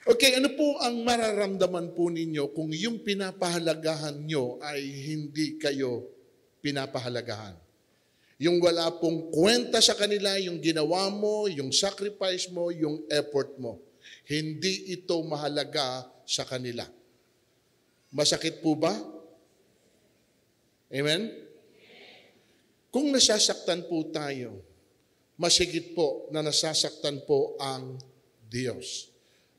Okay, ano po ang mararamdaman po ninyo kung yung pinapahalagahan nyo ay hindi kayo pinapahalagahan? Yung wala pong kwenta sa kanila, yung ginawa mo, yung sacrifice mo, yung effort mo. Hindi ito mahalaga sa kanila. Masakit po ba? Amen? Kung nasasaktan po tayo, masigit po na nasasaktan po ang Diyos.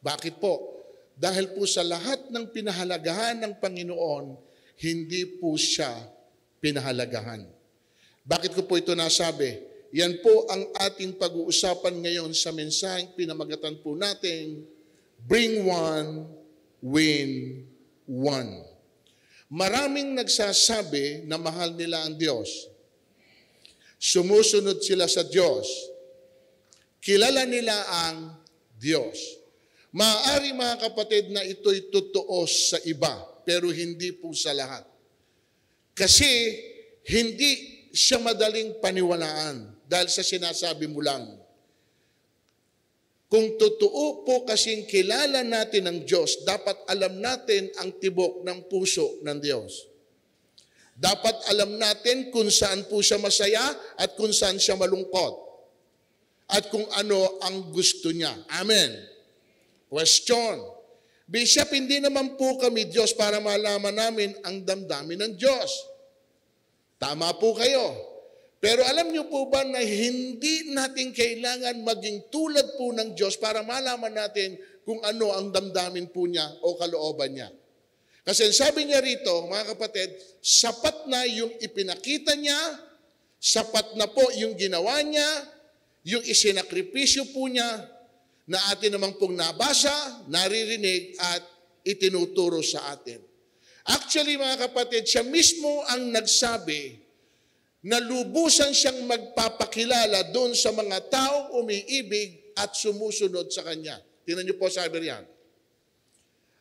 Bakit po? Dahil po sa lahat ng pinahalagahan ng Panginoon, hindi po siya pinahalagahan. Bakit ko po ito nasabi? Yan po ang ating pag-uusapan ngayon sa mensaheng pinamagatan po natin, Bring One, Win One. Maraming nagsasabi na mahal nila ang Diyos. Sumusunod sila sa Diyos. Kilala nila ang Diyos. Maaari mga kapatid na ito'y totoo sa iba, pero hindi po sa lahat. Kasi hindi siya madaling paniwalaan dahil sa sinasabi mo lang. Kung totoo po kasing kilala natin ang Diyos, dapat alam natin ang tibok ng puso ng Diyos. Dapat alam natin kung saan po siya masaya at kung saan siya malungkot. At kung ano ang gusto niya. Amen. Question. Bishop, hindi naman po kami Diyos para malaman namin ang damdamin ng Diyos. Tama po kayo. Pero alam niyo po ba na hindi natin kailangan maging tulad po ng Diyos para malaman natin kung ano ang damdamin po niya o kalooban niya. Kasi sabi niya rito, mga kapatid, sapat na yung ipinakita niya, sapat na po yung ginawa niya, yung isinakripisyo po niya, na atin naman pong nabasa, naririnig at itinuturo sa atin. Actually, mga kapatid, siya mismo ang nagsabi na lubusan siyang magpapakilala doon sa mga taong umiibig at sumusunod sa Kanya. Tingnan niyo po, sabi riyan.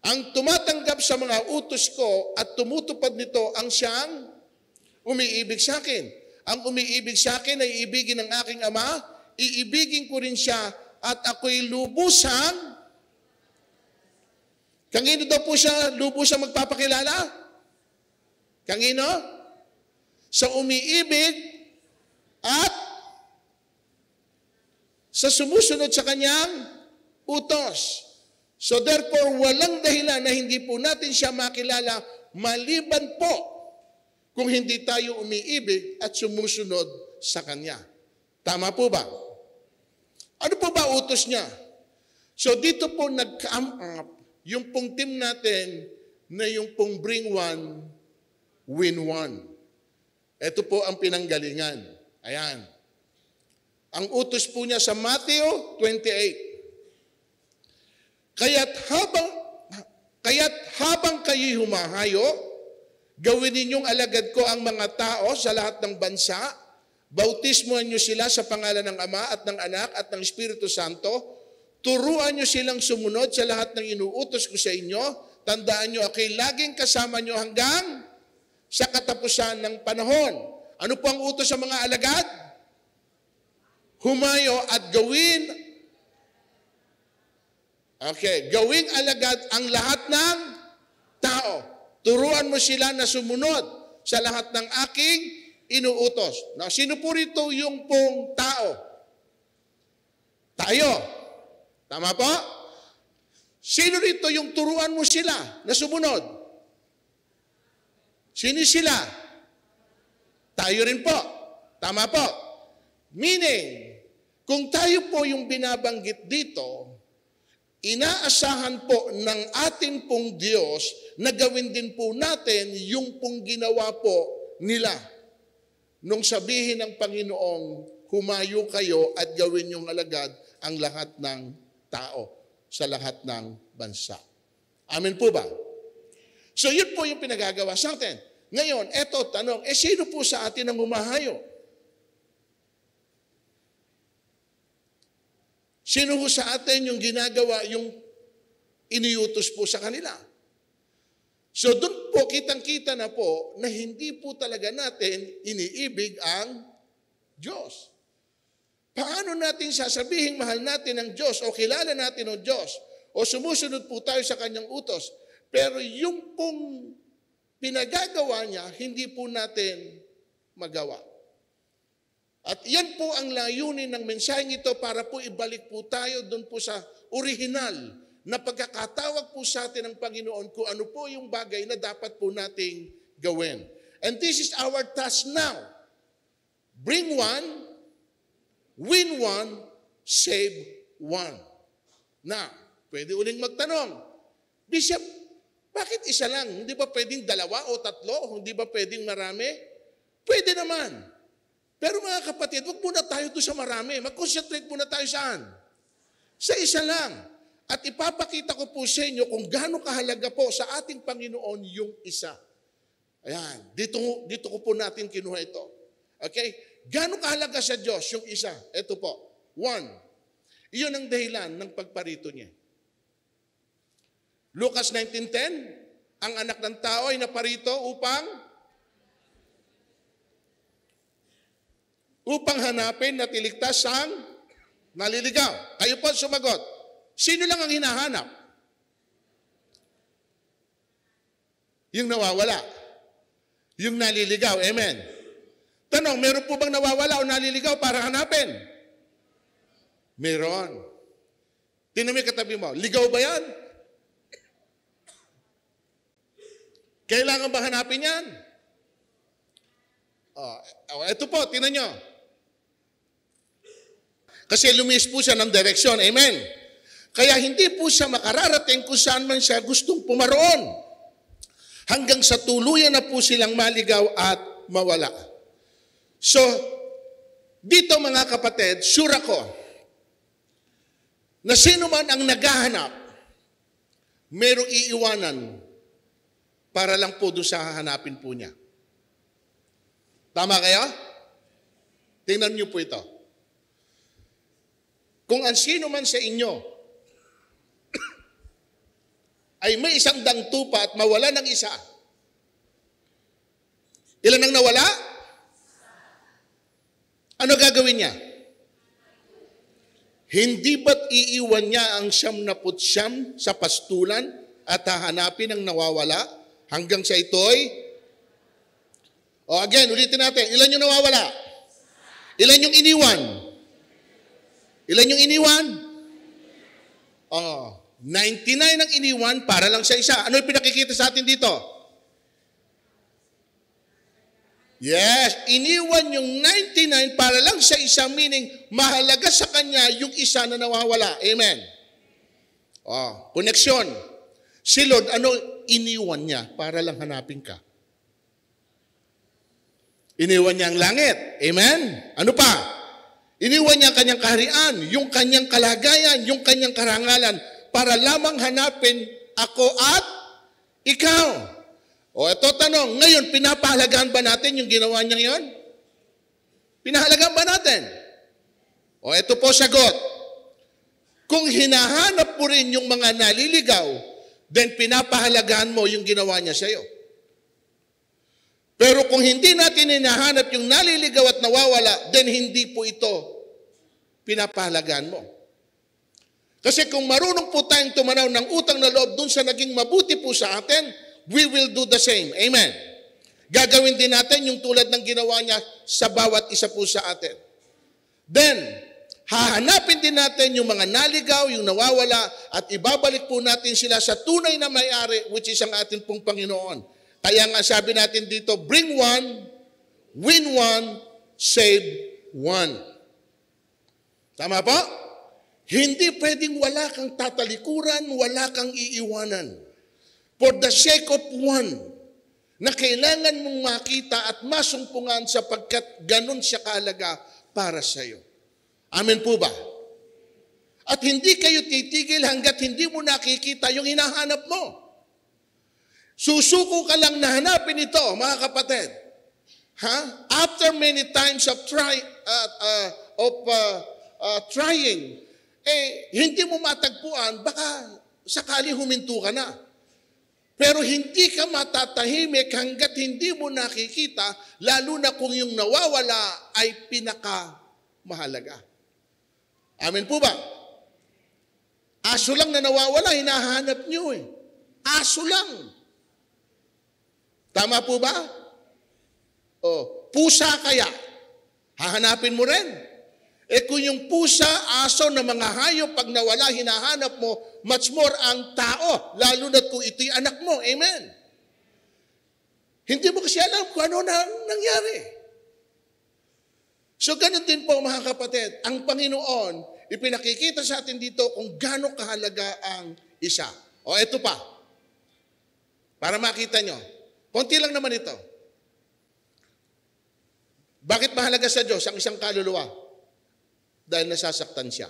Ang tumatanggap sa mga utos ko at tumutupad nito ang siyang umiibig sa akin. Ang umiibig sa akin ay iibigin ng aking Ama, iibigin ko rin siya at ako'y lubusan. Kanino daw po siya lubusan magpapakilala? Kanino? Sa umiibig at sa sumusunod sa kanyang utos. So therefore, walang dahilan na hindi po natin siya makilala maliban po kung hindi tayo umiibig at sumusunod sa kanya. Tama po ba? Ano po ba utos niya? So dito po nag-come up yung pong team natin na yung pong Bring One, Win One. Ito po ang pinanggalingan. Ayan. Ang utos po niya sa Matthew 28. Kaya't habang kayo'y humahayo, gawin ninyong alagad ko ang mga tao sa lahat ng bansa, bautismuhan niyo sila sa pangalan ng Ama at ng Anak at ng Espiritu Santo, turuan niyo silang sumunod sa lahat ng inuutos ko sa inyo, tandaan niyo ako'y laging kasama niyo hanggang sa katapusan ng panahon. Ano po ang utos sa mga alagad? Humayo at gawin. Okay, gawing alagad ang lahat ng tao. Turuan mo sila na sumunod sa lahat ng aking inuutos. Now, sino po rito yung pong tao? Tayo. Tama po? Sino rito yung turuan mo sila na sumunod? Sino sila? Tayo rin po. Tama po. Meaning, kung tayo po yung binabanggit dito, inaasahan po ng ating pong Diyos na gawin din po natin yung pong ginawa po nila. Nung sabihin ng Panginoong, humayo kayo at gawin yung alagad ang lahat ng tao sa lahat ng bansa. Amen po ba? So yun po yung pinagagawa sa atin. Ngayon, eto tanong, sino po sa atin ang humahayo? Sino po sa atin yung ginagawa, yung iniutos po sa kanila? So doon po, kitang-kita na po na hindi po talaga natin iniibig ang Diyos. Paano natin sasabihin mahal natin ang Diyos o kilala natin ang Diyos o sumusunod po tayo sa kanyang utos. Pero yung pong pinagagawa niya, hindi po natin magawa. At yan po ang layunin ng mensaheng ito para po ibalik po tayo doon po sa orihinal na pagkakatawag po sa atin ng Panginoon kung ano po yung bagay na dapat po nating gawin. And this is our task now. Bring one, win one, save one. Now, pwede uling magtanong, Bishop, bakit isa lang? Hindi ba pwedeng dalawa o tatlo? Hindi ba pwedeng marami? Pwede naman. Pero mga kapatid, wag muna tayo doon sa marami. Mag-concentrate muna tayo saan? Sa isa lang. At ipapakita ko po sa inyo kung gaano kahalaga po sa ating Panginoon yung isa. Ayan, dito ko po natin kinuha ito. Okay? Gaano kahalaga sa Diyos yung isa? Ito po. 1. Iyon ang dahilan ng pagparito niya. Lucas 19:10, ang anak ng tao ay naparito upang hanapin at iligtas ang naliligaw. Kayo po sumagot. Sino lang ang hinahanap? Yung nawawala. Yung naliligaw. Amen. Tanong, meron po bang nawawala o naliligaw para hanapin? Meron. Tingnan mo yung katabi mo. Ligaw ba yan? Kailangan ba hanapin yan? Ito po, tingnan nyo. Kasi lumis po siya ng direksyon. Amen. Kaya hindi po siya makararating kung saan man siya gustong pumaroon. Hanggang sa tuluyan na po silang maligaw at mawala. So, dito mga kapatid, sure ako, na sino man ang naghahanap, merong iiwanan para lang po doon sa hahanapin po niya. Tama kayo? Tingnan niyo po ito. Kung ang sino man sa inyo ay may isang dangtupa at mawala ng isa, ilan ang nawala? Ano gagawin niya? Hindi ba't iiwan niya ang 99 sa pastulan at hahanapin ang nawawala hanggang sa ito'y? Again, ulitin natin. Ilan yung nawawala? Ilan yung iniwan? Ilan yung iniwan? 99 ang iniwan para lang sa isa. Ano yung pinakikita sa atin dito? Yes, iniwan yung 99 para lang sa isa, meaning mahalaga sa kanya yung isa na nawawala. Amen. Koneksyon. Si Lord, ano iniwan niya para lang hanapin ka? Iniwan niya ang langit. Amen? Ano pa? Iniwan niya ang kanyang kaharian, yung kanyang kalagayan, yung kanyang karangalan, para lamang hanapin ako at ikaw. Ito tanong, ngayon, pinapahalagaan ba natin yung ginawa niya ngayon? Pinahalagaan ba natin? Ito po sagot. Kung hinahanap mo rin yung mga naliligaw, then pinapahalagaan mo yung ginawa niya sa iyo. Pero kung hindi natin hinahanap yung naliligaw at nawawala, then hindi po ito pinapahalagaan mo. Kasi kung marunong po tayong tumanaw ng utang na loob dun sa naging mabuti po sa atin, we will do the same. Amen. Gagawin din natin yung tulad ng ginawa niya sa bawat isa po sa atin. Then, hahanapin din natin yung mga naligaw, yung nawawala, at ibabalik po natin sila sa tunay na may-ari, which is ang atin pong Panginoon. Kaya nga sabi natin dito, bring one, win one, save one. Tama po? Hindi pwedeng wala kang tatalikuran, wala kang iiwanan. For the sake of one, na kailangan mong makita at masumpungan sapagkat ganun siya kahalaga para sa iyo. Amen po ba? At hindi kayo titigil hanggat hindi mo nakikita yung hinahanap mo. Susuko ka lang na hanapin ito, mga kapatid. After many times of trying, hindi mo matagpuan, baka sakali huminto ka na. Pero hindi ka matatahimik hanggat hindi mo nakikita, lalo na kung yung nawawala ay pinakamahalaga. Amen po ba? Aso lang na nawawala, hinahanap nyo eh. Aso lang. Tama po ba? O, pusa kaya, hahanapin mo rin. Eh kung yung pusa, aso na mga hayop, pag nawala, hinahanap mo, much more ang tao, lalo na kung ito'y anak mo. Amen? Hindi mo kasi alam kung ano na nangyari. So ganun din po mga kapatid, ang Panginoon, ipinakikita sa atin dito kung gaano kahalaga ang isa. O eto pa, para makita nyo, konti lang naman ito. Bakit mahalaga sa Diyos ang isang kaluluwa? Dahil nasasaktan siya.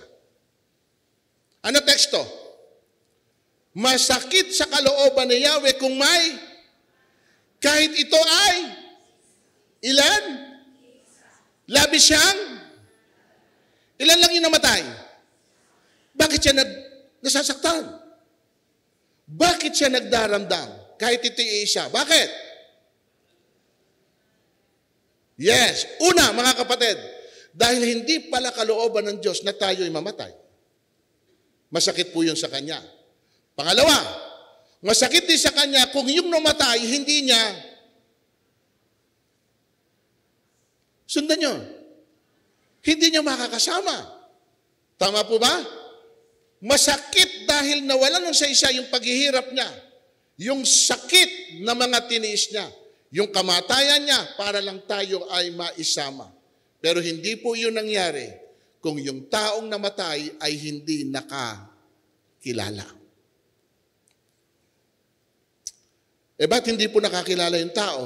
Ano teksto? Masakit sa kalooban ni Yahweh kung may, kahit ito ay, ilan? Labis siyang, ilan lang yung namatay? Bakit siya nasasaktan? Bakit siya nagdaramdam? Kahit ito ay isa. Bakit? Yes. Una, mga kapatid, dahil hindi pala kalooban ng Diyos na tayo'y mamatay. Masakit po yun sa Kanya. Pangalawa, masakit din sa Kanya kung yung namatay, hindi niya sundan nyo. Hindi niya makakasama. Tama po ba? Masakit dahil nawalan ng sa isa yung paghihirap niya. Yung sakit na mga tiniis niya. Yung kamatayan niya para lang tayo ay maisama. Pero hindi po yun nangyari kung yung taong namatay ay hindi nakakilala. Eh ba't hindi po nakakilala yung tao?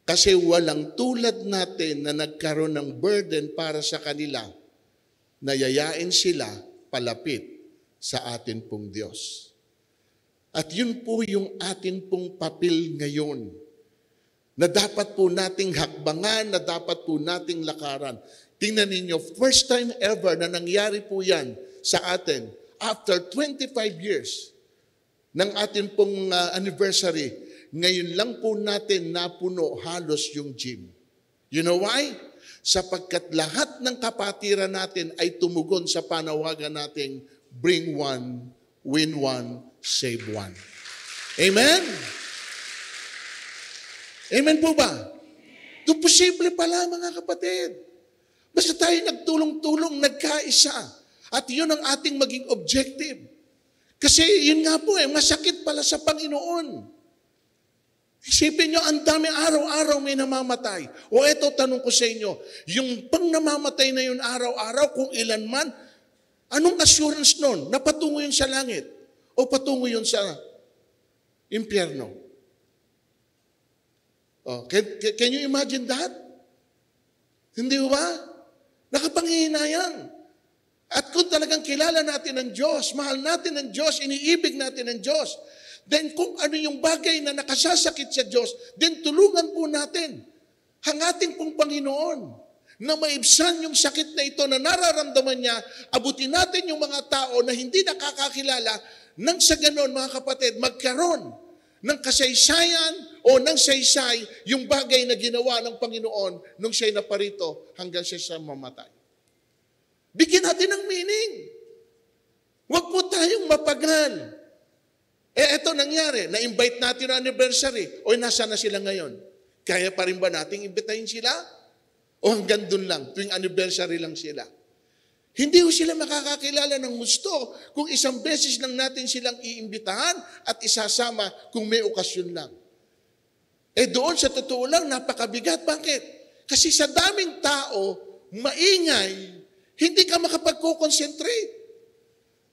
Kasi walang tulad natin na nagkaroon ng burden para sa kanila, nayayain sila palapit sa atin pong Diyos. At yun po yung atin pong papel ngayon, na dapat po nating hakbangan, na dapat po nating lakaran. Tingnan ninyo, first time ever na nangyari po yan sa atin, after 25 years ng atin pong anniversary, ngayon lang po natin napuno halos yung gym. You know why? Sapagkat lahat ng kapatiran natin ay tumugon sa panawagan nating bring one, win one, save one. Amen? Amen po ba? Ito posible pala mga kapatid. Basta tayo nagtulong-tulong, nagkaisa. At yun ang ating maging objective. Kasi yun nga po masakit pala sa Panginoon. Isipin nyo, ang dami araw-araw may namamatay. O eto, tanong ko sa inyo, yung pang namamatay na yun araw-araw, kung ilan man, anong assurance nun? Na patungo yun sa langit? O patungo yun sa impyerno? Oh, can you imagine that? Hindi ba? Nakapanghihinayang. At kung talagang kilala natin ang Diyos, mahal natin ang Diyos, iniibig natin ang Diyos, then kung ano yung bagay na nakasasakit sa Diyos, then tulungan po natin ang ating pong Panginoon na maibsan yung sakit na ito na nararamdaman niya, abutin natin yung mga tao na hindi nakakakilala, nang sa ganon, mga kapatid, magkaroon ng kasaysayan o ng saysay yung bagay na ginawa ng Panginoon nung siya'y naparito hanggang siya mamatay. Bigyan natin ng meaning. Huwag po tayong mapagal. Eto nangyari, na-invite natin ang anniversary. O nasa na sila ngayon? Kaya pa rin ba nating imbitahin sila? O hanggang dun lang, tuwing anniversary lang sila? Hindi ko sila makakakilala ng gusto kung isang beses lang natin silang iimbitahan at isasama kung may okasyon lang. Doon sa totoo lang, napakabigat. Bakit? Kasi sa daming tao, maingay, hindi ka makapag-concentrate.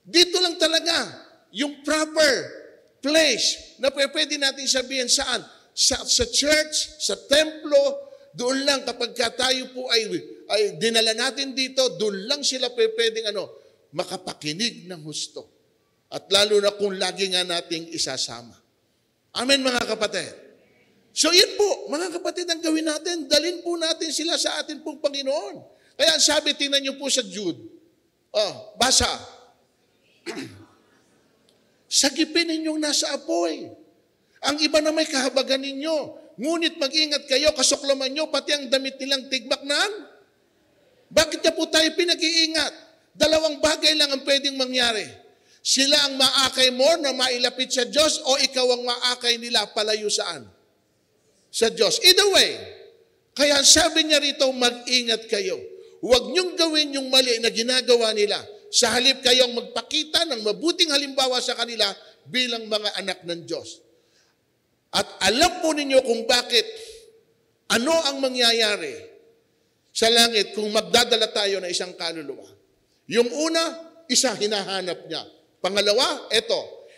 Dito lang talaga, yung proper place na pwede natin sabihin saan? Sa church, sa templo, doon lang kapag tayo po ay dinala natin dito, doon lang sila pwedeng makapakinig ng husto. At lalo na kung lagi nga nating isasama. Amen mga kapatid. So yun po, mga kapatid, ang gawin natin, dalhin po natin sila sa atin pong Panginoon. Kaya sabi, tingnan niyo po sa Jude. Basa. Sagipin ninyong nasa apoy. Ang iba na may kahabagan ninyo. Ngunit mag-ingat kayo, kasuklaman nyo, pati ang damit nilang tigbak ng. Bakit na po tayo pinag-iingat? Dalawang bagay lang ang pwedeng mangyari. Sila ang maakay mo na mailapit sa Diyos o ikaw ang maakay nila palayo saan? Sa Diyos. Either way, kaya sabi niya rito, mag-ingat kayo. Huwag niyong gawin yung mali na ginagawa nila. Sa halip kayong magpakita ng mabuting halimbawa sa kanila bilang mga anak ng Diyos. At alam po ninyo kung bakit, ano ang mangyayari sa langit kung magdadala tayo ng isang kaluluwa. Yung una, isa hinahanap niya. Pangalawa, eto,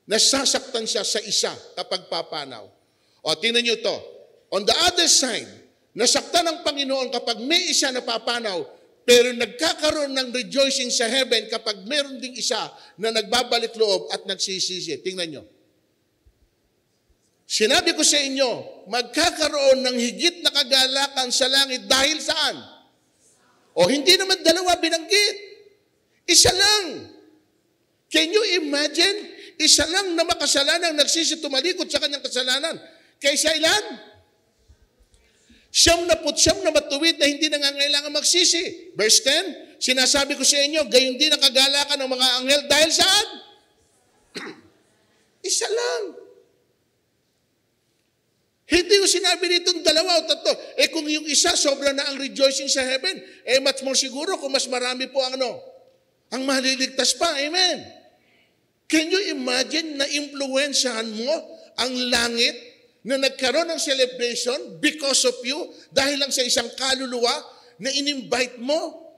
nasasaktan siya sa isa kapag papanaw. O, tingnan niyo to. On the other side, nasaktan ng Panginoon kapag may isa na papanaw, pero nagkakaroon ng rejoicing sa heaven kapag meron ding isa na nagbabalik loob at nagsisisi. Tingnan niyo. Sinabi ko sa inyo, magkakaroon ng higit na kagalakan sa langit dahil saan? O, hindi naman dalawa binanggit. Isa lang. Can you imagine? Isa lang na makasalanang nagsisi tumalikod sa kanyang kasalanan. Kaysa ilan? 99 na matuwid na hindi nangangailangan magsisi. Verse 10, sinasabi ko sa inyo, gayon din ang kagalakan ng mga anghel dahil saan? Isa lang. Hindi ko sinabi dito dalawa o tatlo. Kung yung isa, sobra na ang rejoicing sa heaven, much more siguro kung mas marami po ang ang maliligtas pa. Amen. Can you imagine na impluwensyahan mo ang langit na nagkaroon ng celebration because of you dahil lang sa isang kaluluwa na in-invite mo,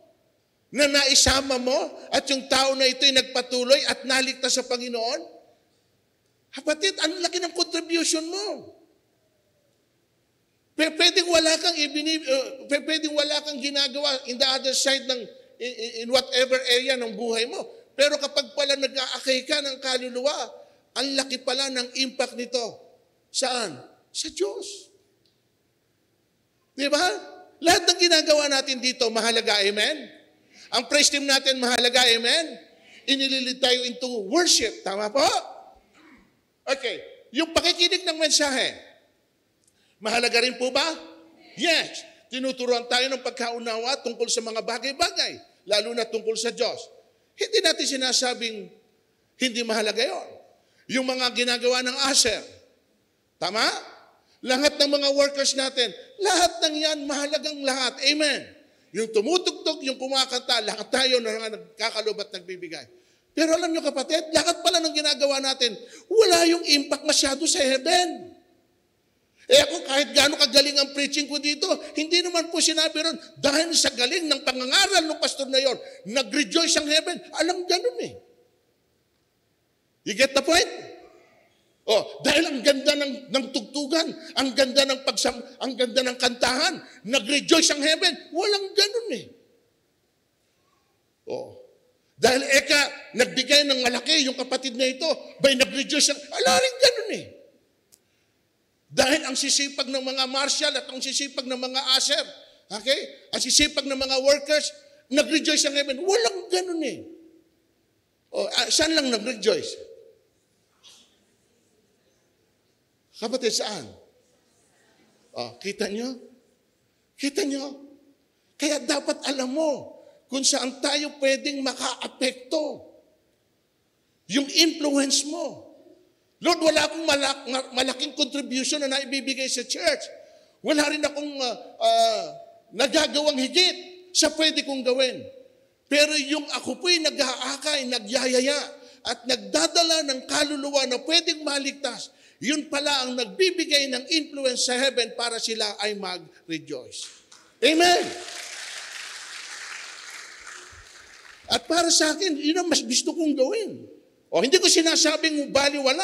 na naisama mo, at yung tao na ito'y nagpatuloy at naligtas sa Panginoon? Kapatid, ang laki ng contribution mo. Pwedeng wala kang ginagawa in the other side in whatever area ng buhay mo. Pero kapag pala nag-aakay ka ng kaluluwa, ang laki pala ng impact nito. Saan? Sa Diyos. Di ba? Lahat ng ginagawa natin dito, mahalaga, amen? Ang praise team natin, mahalaga, amen? Inililid tayo into worship. Tama po? Okay. Yung pakikinig ng mensahe, mahalaga rin po ba? Yes. Tinuturuan tayo ng pagkaunawa tungkol sa mga bagay-bagay, lalo na tungkol sa Diyos. Hindi natin sinasabing hindi mahalaga yon. Yung mga ginagawa ng Asher. Tama? Lahat ng mga workers natin, lahat ng yan, mahalagang lahat. Amen. Yung tumutugtog, yung kumakanta, lahat tayo na nagkakaloob at nagbibigay. Pero alam nyo kapatid, lahat pala ng ginagawa natin, wala yung impact masyado sa heaven. Ako kahit gaano kagaling ang preaching ko dito, hindi naman po sinabi ron, dahil sa galing ng pangangaral ng pastor na yon, nag-rejoice ang heaven. Alam ganun eh. You get the point? Dahil ang ganda ng tugtugan, ang ganda ng kantahan, nag-rejoice ang heaven. Walang ganun eh. Dahil nagbigay ng malaki yung kapatid na ito, nag-rejoice ang, alaring ganun eh. Dahil ang sisipag ng mga marshal at ang sisipag ng mga asher, okay? Ang sisipag ng mga workers, nag-rejoice ang heaven. Walang ganun eh. Saan lang nag-rejoice? Kapatid, saan? Kita nyo? Kita nyo? Kaya dapat alam mo kung saan tayo pwedeng maka-apekto. Yung influence mo. Lord, wala akong malaking contribution na naibibigay sa church. Wala rin akong nagagawang higit sa pwede kong gawin. Pero yung ako po'y nag-aakay, nagyayaya, at nagdadala ng kaluluwa na pwedeng maligtas, yun pala ang nagbibigay ng influence sa heaven para sila ay mag-rejoice. Amen! At para sa akin, yun ang mas gusto kong gawin. Hindi ko sinasabing baliwala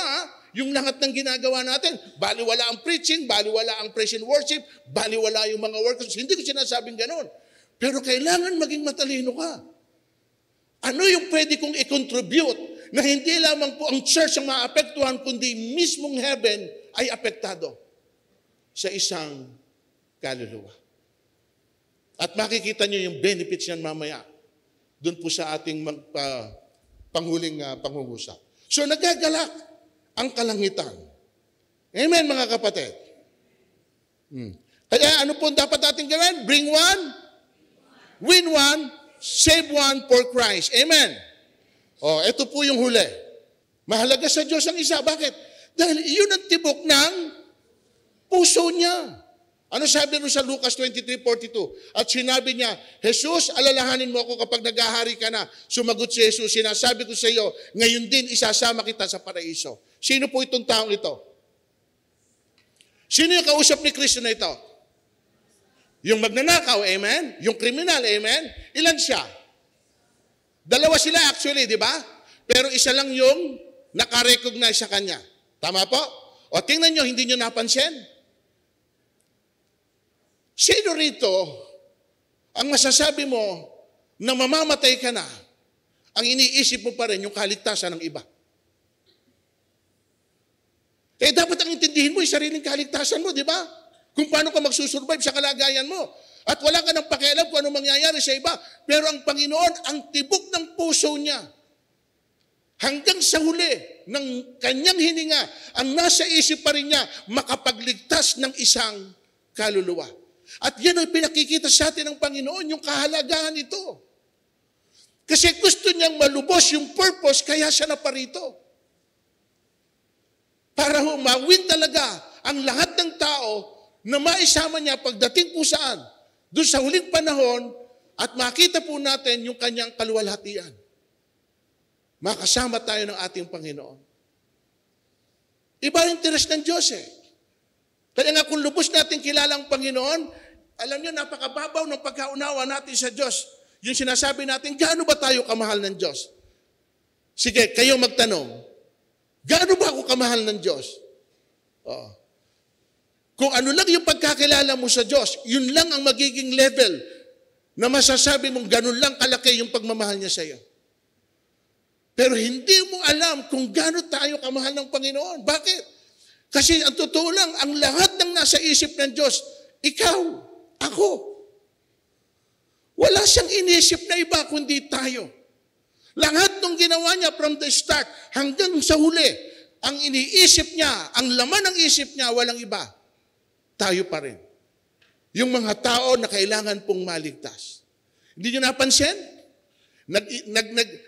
yung lahat ng ginagawa natin. Baliwala ang preaching, baliwala ang praise and worship, baliwala yung mga workers. Hindi ko sinasabing ganon. Pero kailangan maging matalino ka. Ano yung pwede kong i-contribute na hindi lamang po ang church ang maapektuhan, kundi mismong heaven ay apektado sa isang kaluluwa. At makikita nyo yung benefits yan mamaya doon po sa ating panghuling pangungusap. So nagagalak ang kalangitan. Amen mga kapatid. Kaya ano po dapat natin gawin? Bring one, win one, save one for Christ. Amen. Ito po yung huli. Mahalaga sa Diyos ang isa. Bakit? Dahil iyon ang tibok ng puso niya. Ano sabi rin sa Lucas 23:42? At sinabi niya, Jesus, alalahanin mo ako kapag naghahari ka na. Sumagot si Jesus, sinasabi ko sa iyo, ngayon din isasama kita sa paraiso. Sino po itong taong ito? Sino yung kausap ni Kristo na ito? Yung magnanakaw, amen? Yung kriminal, amen? Ilan siya? Dalawa sila actually, di ba? Pero isa lang yung nakarecognize sa kanya. Tama po? O tingnan nyo, hindi nyo napansin? Sino rito ang masasabi mo na mamamatay ka na, ang iniisip mo pa rin yung kaligtasan ng iba? Dapat ang intindihin mo yung sariling kaligtasan mo, di ba? Kung paano ka magsusurvive sa kalagayan mo. At wala ka nang pakialam kung ano mangyayari sa iba. Pero ang Panginoon, ang tibok ng puso niya, hanggang sa huli ng kanyang hininga, ang nasa isip pa rin niya, makapagligtas ng isang kaluluwa. At yan ang pinakikita sa atin ng Panginoon, yung kahalagahan nito. Kasi gusto niyang malubos yung purpose, kaya siya naparito. Para humawin talaga ang lahat ng tao na maisama niya pagdating po saan? Doon sa huling panahon at makita po natin yung kanyang kaluwalhatian. Makasama tayo ng ating Panginoon. Iba ang interes ng Diyos eh. Kaya nga kung lubos natin kilala ang Panginoon, alam niyo, napakababaw ng pagkaunawa natin sa Diyos. Yung sinasabi natin, gaano ba tayo kamahal ng Diyos? Sige, kayo magtanong, gaano ba ako kamahal ng Diyos? Kung ano lang yung pagkakilala mo sa Diyos, yun lang ang magiging level na masasabi mong ganun lang kalaki yung pagmamahal niya sa iyo. Pero hindi mo alam kung gaano tayo kamahal ng Panginoon. Bakit? Kasi ang totoo lang, ang lahat ng nasa isip ng Diyos, ikaw, ako. Wala siyang inisip na iba kundi tayo. Lahat ng ginawa niya from the start hanggang sa huli, ang iniisip niya, ang laman ng isip niya, walang iba. Tayo pa rin. Yung mga tao na kailangan pong maligtas. Hindi niyo napansin?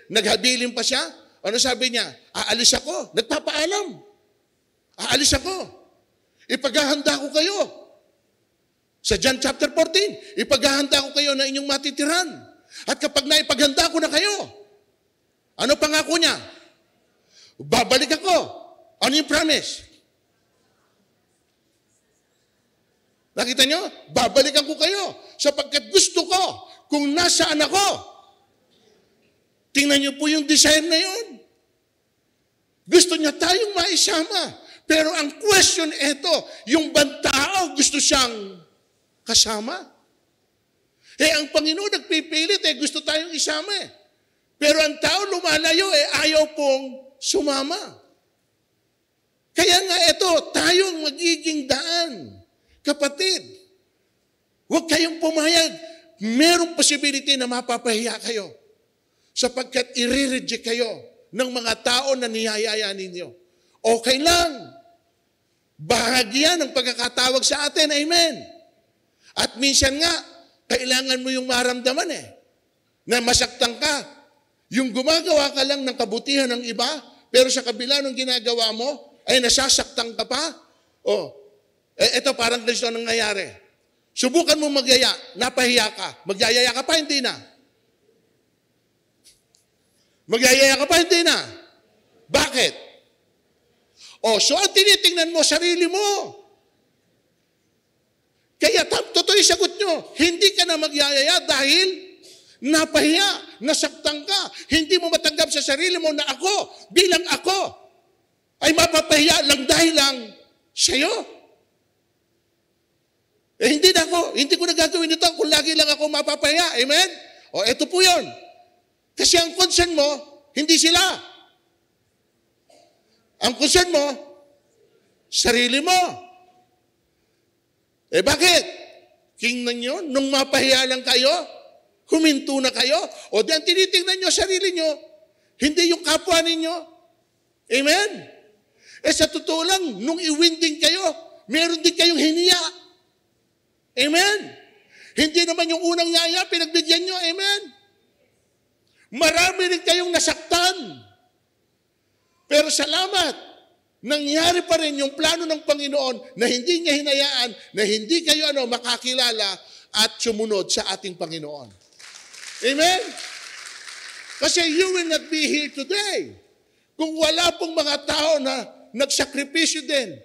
Naghabilin pa siya. Ano sabi niya? Aalis ako. Nagpapaalam. Aalis ako. Ipaghahanda ko kayo. Sa John chapter 14, ipaghahanda ko kayo na inyong matitiran. At kapag naipaghanda ko na kayo, ano pangako niya? Babalik ako. Ano yung promise? Nakita nyo? Babalikan ko kayo. Sapagkat gusto ko kung nasaan ako. Tingnan nyo po yung desire na yun. Gusto niya tayong maisama. Pero ang question ito, yung bantao gusto siyang kasama. Ang Panginoon nagpipilit, gusto tayong isama eh. Pero ang tao lumalayo, ayaw pong sumama. Kaya nga ito, tayong magiging daan. Kapatid, huwag kayong pumayag. Merong possibility na mapapahiya kayo. Sapagkat i-reject kayo ng mga tao na niyayaya ninyo. Okay lang. Bahagyan ng pagkakatawag sa atin. Amen. At minsan nga, kailangan mo yung maramdaman na masaktan ka. Yung gumagawa ka lang ng kabutihan ng iba, pero sa kabila ng ginagawa mo, ay nasasaktan ka pa. Ito parang ganito ang nangyayari. Subukan mo magyaya, napahiya ka. Magyayaya ka pa, hindi na. Magyayaya ka pa, hindi na. Bakit? So ang tinitingnan mo, sarili mo. Kaya totoo yung sagot nyo, hindi ka na magyayaya dahil napahiya, nasaktan ka. Hindi mo matanggap sa sarili mo na ako, bilang ako, ay mapapahiya lang dahil lang sa'yo. Hindi na ako, hindi ko na gagawin ito kung lagi lang ako mapapahiya. Amen? Ito po yun. Kasi ang concern mo, hindi sila. Ang concern mo, sarili mo. Bakit? Tingnan nyo, nung mapahiya lang kayo, huminto na kayo, o diyan tinitingnan nyo sarili nyo, hindi yung kapwa ninyo. Amen? Sa totoo lang, nung i-win din kayo, meron din kayong hiniya. Amen? Hindi naman yung unang yaya, pinagbigyan nyo. Amen? Marami rin kayong nasaktan. Pero salamat, nangyari pa rin yung plano ng Panginoon na hindi niya hinayaan, na hindi kayo makakilala at sumunod sa ating Panginoon. Amen? Kasi you will not be here today kung wala pong mga tao na nagsakripisyo din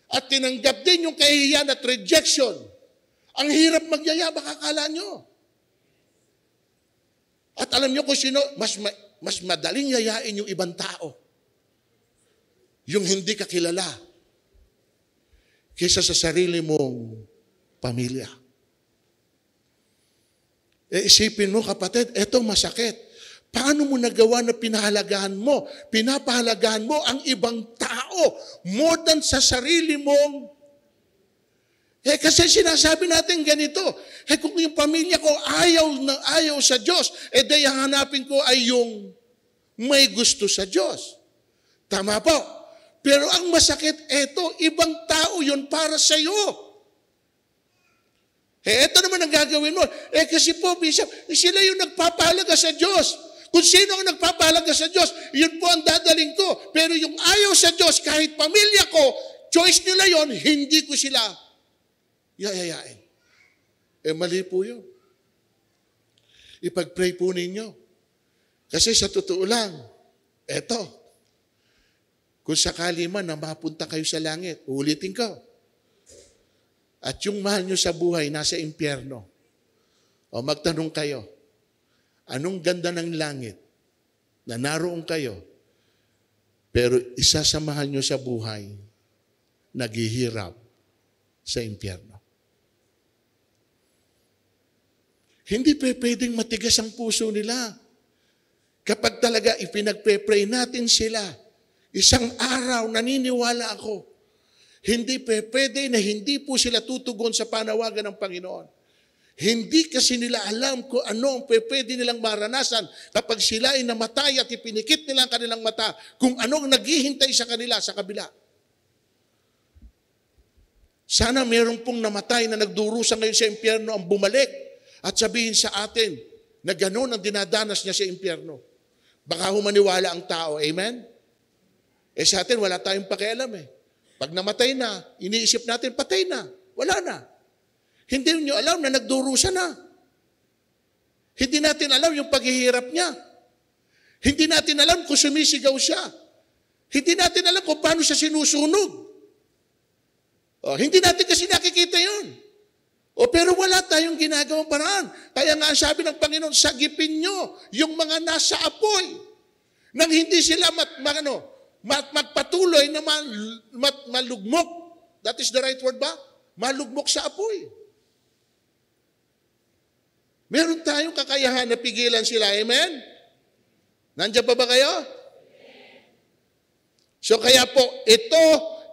at tinanggap din yung kahihiyan at rejection. Ang hirap magyayabang, akala nyo. At alam nyo kung sino, mas madaling yayain yung ibang tao. Yung hindi ka kilala kaysa sa sarili mong pamilya. Isipin mo, kapatid, eto masakit. Paano mo nagawa na pinahalagahan mo? Pinapahalagahan mo ang ibang tao more than sa sarili mong. Kasi sinasabi natin ganito, kung yung pamilya ko ayaw sa Diyos, ang hanapin ko ay yung may gusto sa Diyos. Tama po. Pero ang masakit, ibang tao yun para sa iyo. Ito naman ang gagawin mo. Kasi po, Bishop, sila yung nagpapahalaga sa Diyos. Kung sino ang nagpapahalaga sa Diyos, yun po ang dadaling ko. Pero yung ayaw sa Diyos, kahit pamilya ko, choice nila yon, hindi ko sila yayayain. Mali po yun. Ipag-pray po ninyo. Kasi sa totoo lang, kung sakali man na mapunta kayo sa langit, ulitin ko. At yung mahal nyo sa buhay, nasa impyerno. O magtanong kayo, anong ganda ng langit na naroon kayo, pero isa sa mahal nyo sa buhay, naghihirap sa impyerno. Hindi pwedeng matigas ang puso nila. Kapag talaga ipinagpe-pray natin sila, isang araw, naniniwala ako, hindi pwede na hindi po sila tutugon sa panawagan ng Panginoon. Hindi kasi nila alam kung ano ang pwede nilang maranasan kapag sila ay namatay at ipinikit nila ang kanilang mata, kung anong naghihintay sa kanila sa kabila. Sana meron pong namatay na nagdurusa ngayon sa impyerno ang bumalik at sabihin sa atin na gano'n ang dinadanas niya sa impyerno. Baka humaniwala ang tao. Amen? Sa atin, wala tayong pakialam Pag namatay na, iniisip natin, patay na. Wala na. Hindi nyo alam na nagdurusa na. Hindi natin alam yung paghihirap niya. Hindi natin alam kung sumisigaw siya. Hindi natin alam kung paano siya sinusunog. Hindi natin kasi nakikita yun. Pero wala tayong ginagawang paraan. Kaya nga ang sabi ng Panginoon, sagipin nyo yung mga nasa apoy. Nang hindi sila magpatuloy na malugmok. That is the right word ba? Malugmok sa apoy. Meron tayong kakayahan na pigilan sila. Amen? Nandiyan pa ba kayo? So kaya po, ito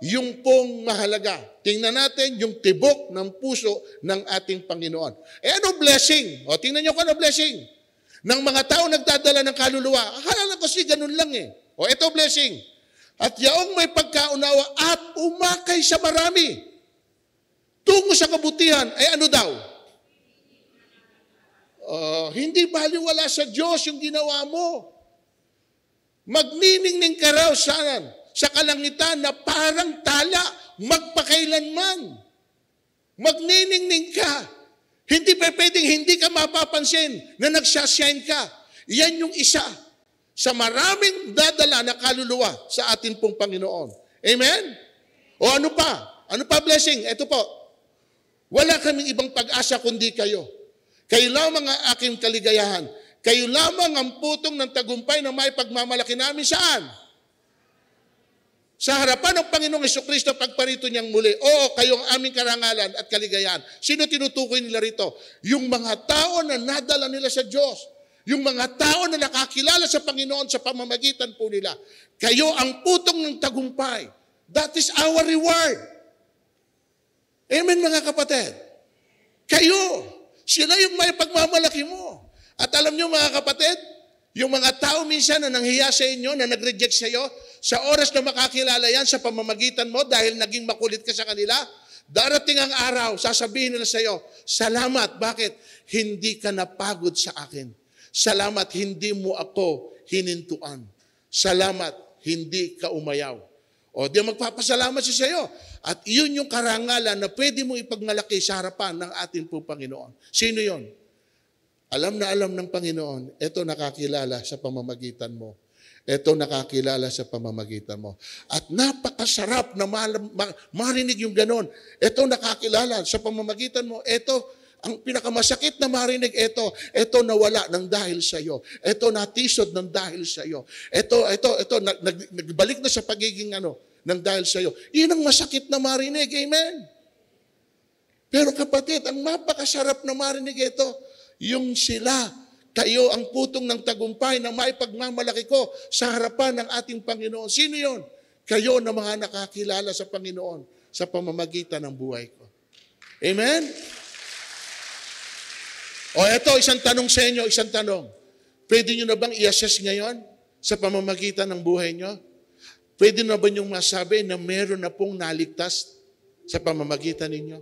yung pong mahalaga. Tingnan natin yung tibok ng puso ng ating Panginoon. Ano blessing? Tingnan nyo kung ano blessing. Ng mga tao nagdadala ng kaluluwa. Akala na kasi ganun lang ito blessing. At yaong may pagkaunawa at umakay sa marami. Tungo sa kabutihan, ay ano daw? Hindi baliwala sa Diyos yung ginawa mo. Magniningning ka raw sa kalangitan na parang tala, magpakailanman. Magniningning ka. Hindi pwedeng hindi ka mapapansin na nagsashine ka. Yan yung isa sa maraming dadala na kaluluwa sa atin pong Panginoon. Amen? O ano pa? Ano pa blessing? Ito po. Wala kaming ibang pag-asa kundi kayo. Kayo lamang ang aking kaligayahan. Kayo lamang ang putong ng tagumpay na may pagmamalaki namin saan? Sa harapan ng Panginoong Jesucristo pagparito niyang muli. Oo, kayo ang aming karangalan at kaligayahan. Sino tinutukoy nila rito? Yung mga tao na nadala nila sa Diyos. Yung mga tao na nakakilala sa Panginoon sa pamamagitan po nila. Kayo ang putong ng tagumpay. That is our reward. Amen mga kapatid. Kayo, sila yung may pagmamalaki mo. At alam nyo mga kapatid, yung mga tao minsan na nanghiya sa inyo, na nag-reject sa iyo, sa oras na makakilala yan sa pamamagitan mo dahil naging makulit ka sa kanila, darating ang araw, sasabihin nila sa iyo, salamat. Bakit? Hindi ka napagod sa akin. Salamat, hindi mo ako hinintuan. Salamat, hindi ka umayaw. O di magpapasalamat siya sa iyo. At yun yung karangalan na pwede mo ipagmalaki sa harapan ng ating po Panginoon. Sino yon? Alam na alam ng Panginoon, ito nakakilala sa pamamagitan mo. Ito nakakilala sa pamamagitan mo. At napakasarap na marinig yung ganon. Ito nakakilala sa pamamagitan mo. Ito, ang pinakamasakit na marinig, ito nawala ng dahil sa iyo. Ito natisod ng dahil sa iyo. Ito, nagbalik na sa pagiging ng dahil sa iyo. Iyon ang masakit na marinig. Amen? Pero kapatid, ang napakasarap na marinig ito, yung sila, kayo ang putong ng tagumpay na maipagmamalaki ko sa harapan ng ating Panginoon. Sino yon? Kayo na mga nakakilala sa Panginoon sa pamamagitan ng buhay ko. Amen? O eto, isang tanong sa inyo, isang tanong. Pwede nyo na bang i-assess ngayon sa pamamagitan ng buhay nyo? Pwede na ba nyong masabi na meron na pong naligtas sa pamamagitan ninyo?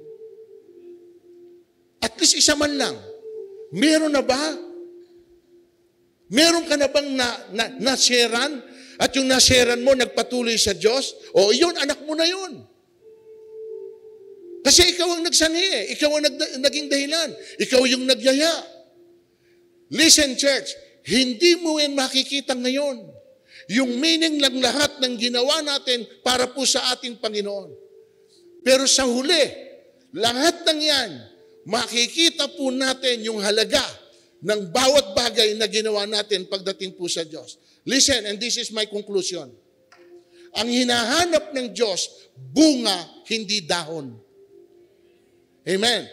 At least isa man lang. Meron na ba? Meron ka na bang nasharean? At yung nasharean mo nagpatuloy sa Diyos? O yun, anak mo na yun. Kasi ikaw ang nagsanhi. Ikaw ang naging dahilan. Ikaw yung nagyaya. Listen, church. Hindi mo yan makikita ngayon. Yung meaning lang lahat ng ginawa natin para po sa ating Panginoon. Pero sa huli, lahat ng yan, makikita po natin yung halaga ng bawat bagay na ginawa natin pagdating po sa Diyos. Listen, and this is my conclusion. Ang hinahanap ng Diyos, bunga, hindi dahon. Amen.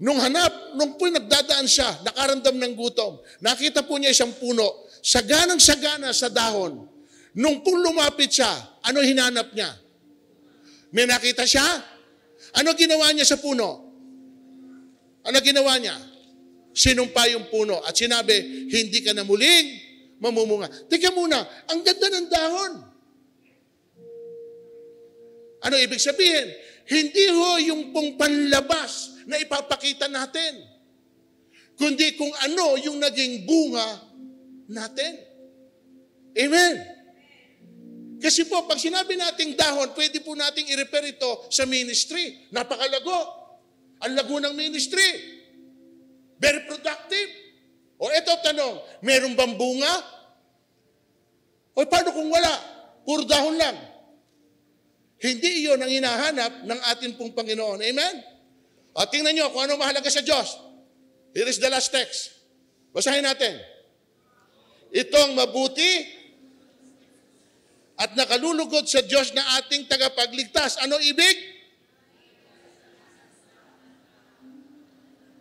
Nung po nagdadaan siya, nakaramdam ng gutom, nakita po niya isang puno, saganang-sagana sa dahon. Nung po lumapit siya, ano hinanap niya? May nakita siya? Ano ginawa niya sa puno? Ano ginawa niya? Sinumpa yung puno at sinabi, hindi ka na muling mamumunga. Teka muna, ang ganda ng dahon. Ano ibig sabihin? Hindi ho yung pong panlabas na ipapakita natin, kundi kung ano yung naging bunga natin. Amen. Kasi po, pag sinabi nating dahon, pwede po nating i-refer ito sa ministry. Napakalago. Ang lago ng ministry. Very productive. O eto tanong, meron bang bunga? O paano kung wala? Puro dahon lang. Hindi iyon ang hinahanap ng ating pong Panginoon. Amen? O tingnan nyo kung ano mahalaga sa Diyos. Here is the last text. Basahin natin. Itong mabuti at nakalulugod sa Diyos na ating tagapagligtas. Ano ibig?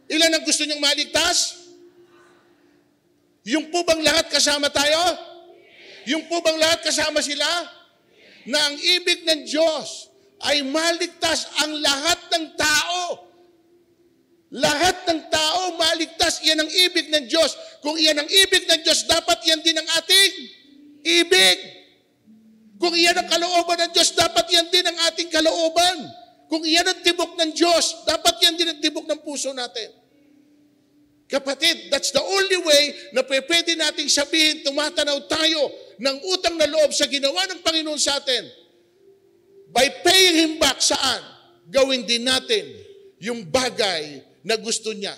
Ilan ang gusto niyang maligtas? Yung po bang lahat kasama tayo? Yung po bang lahat kasama sila? Na ang ibig ng Diyos ay maligtas ang lahat ng tao. Lahat ng tao maligtas. Iyan ang ibig ng Diyos. Kung iyan ang ibig ng Diyos, dapat yan din ang ating ibig. Kung iyan ang kalooban ng Diyos, dapat yan din ang ating kalooban. Kung iyan ang tibok ng Diyos, dapat yan din ang tibok ng puso natin. Kapatid, that's the only way na pwede nating sabihin, tumatanaw tayo ng utang na loob sa ginawa ng Panginoon sa atin. By paying Him back, saan? Gawin din natin yung bagay na gusto niya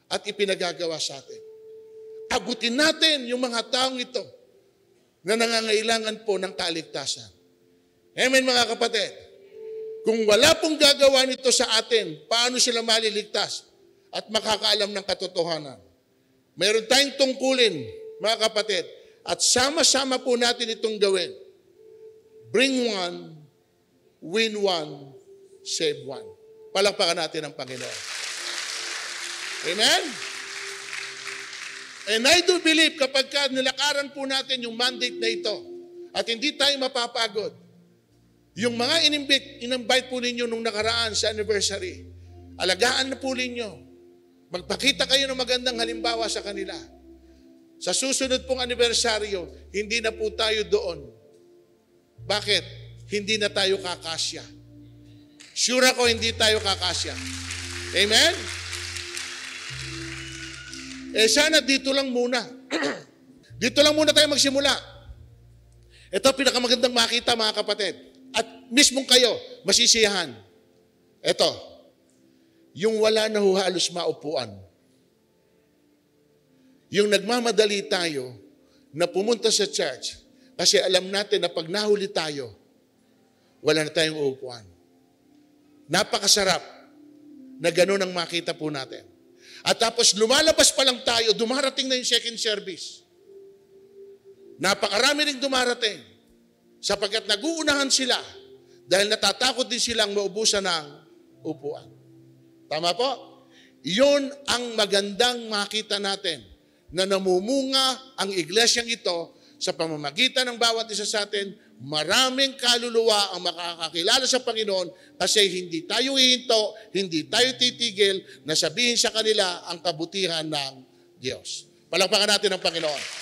at ipinagagawa sa atin. Abutin natin yung mga taong ito na nangangailangan po ng kaligtasan. Amen, mga kapatid. Kung wala pong gagawa nito sa atin, paano sila maliligtas at makakaalam ng katotohanan? Meron tayong tungkulin, mga kapatid, at sama-sama po natin itong gawin. Bring one, win one, save one. Palakpakan natin ang Panginoon. Amen? And I do believe kapag nilakaran po natin yung mandate na ito at hindi tayo mapapagod, yung mga in-invite po ninyo nung nakaraan sa anniversary, alagaan na po ninyo. Magpakita kayo ng magandang halimbawa sa kanila. Sa susunod pong anibersaryo, hindi na po tayo doon. Bakit? Hindi na tayo kakasya. Sure ako hindi tayo kakasya. Amen? Sana dito lang muna. Dito lang muna tayo magsimula. Ito pinakamagandang makita, mga kapatid. At mismong kayo, masisiyahan. Ito, yung wala na halos maupuan. Yung nagmamadali tayo na pumunta sa church kasi alam natin na pag nahuli tayo, wala na tayong uupuan. Napakasarap na gano'n ang makita po natin. At tapos lumalabas pa lang tayo, dumarating na yung second service. Napakarami ring dumarating sapagkat naguunahan sila dahil natatakot din silang maubusan ng upuan. Tama po? Iyon ang magandang makita natin na namumunga ang iglesyang ito sa pamamagitan ng bawat isa sa atin. Maraming kaluluwa ang makakakilala sa Panginoon kasi hindi tayo hihinto, hindi tayo titigil na sabihin sa kanila ang kabutihan ng Diyos. Palakpakan natin ang Panginoon.